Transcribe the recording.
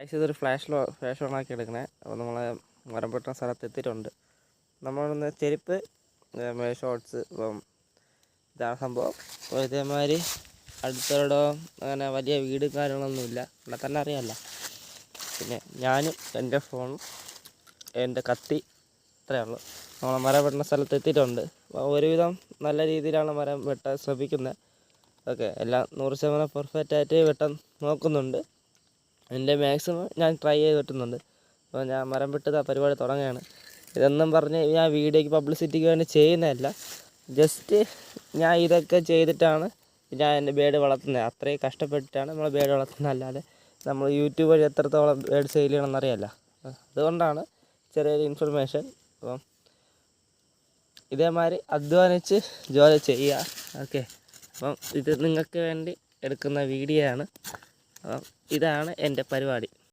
ഇതൊരു flash on ആക്കി എടുക്കണേ. അപ്പോൾ നമ്മൾ മരം വെട്ടുന്ന സ്ഥലത്ത് എത്തിയിട്ടുണ്ട്. നമ്മളൊന്ന് ചെരുപ്പ് ഷോർട്സ്. ഇപ്പം ഇതാണ് സംഭവം. അപ്പോൾ ഇതേമാതിരി അടുത്തോടോ അങ്ങനെ വലിയ വീട് കാര്യങ്ങളൊന്നുമില്ല, ഇവിടെ തന്നെ അറിയാമല്ലോ. പിന്നെ ഞാനും എൻ്റെ ഫോണും എൻ്റെ കത്തി, ഇത്രയേ ഉള്ളൂ. നമ്മൾ മരം വെട്ടുന്ന സ്ഥലത്ത് എത്തിയിട്ടുണ്ട്. അപ്പോൾ ഒരുവിധം നല്ല രീതിയിലാണ് മരം വെട്ടാൻ ശ്രമിക്കുന്നത്. ഓക്കെ, എല്ലാം 100% പെർഫെക്റ്റായിട്ട് വെട്ടാൻ നോക്കുന്നുണ്ട്. എൻ്റെ മാക്സിമം ഞാൻ ട്രൈ ചെയ്ത് വെട്ടുന്നുണ്ട്. അപ്പോൾ ഞാൻ മരം വെട്ടുന്ന പരിപാടി തുടങ്ങുകയാണ്. ഇതൊന്നും പറഞ്ഞ് ഞാൻ വീഡിയോയ്ക്ക് പബ്ലിസിറ്റിക്ക് വേണ്ടി ചെയ്യുന്നതല്ല, ജസ്റ്റ് ഞാൻ ഇതൊക്കെ ചെയ്തിട്ടാണ് ഞാൻ എൻ്റെ ബേഡ് വളർത്തുന്നത്. അത്രയും കഷ്ടപ്പെട്ടിട്ടാണ് നമ്മൾ ബേഡ് വളർത്തുന്നത്. അല്ലാതെ നമ്മൾ യൂട്യൂബ് വഴി എത്രത്തോളം ബേഡ് സെയിൽ ചെയ്യണമെന്ന് അറിയാമല്ലോ, അതുകൊണ്ടാണ് ചെറിയൊരു ഇൻഫർമേഷൻ. അപ്പം ഇതേമാതിരി അധ്വാനിച്ച് ജോലി ചെയ്യുക. ഓക്കെ, അപ്പം ഇത് നിങ്ങൾക്ക് വേണ്ടി എടുക്കുന്ന വീഡിയോ ആണ്. അപ്പം ഇതാണ് എൻ്റെ പരിപാടി.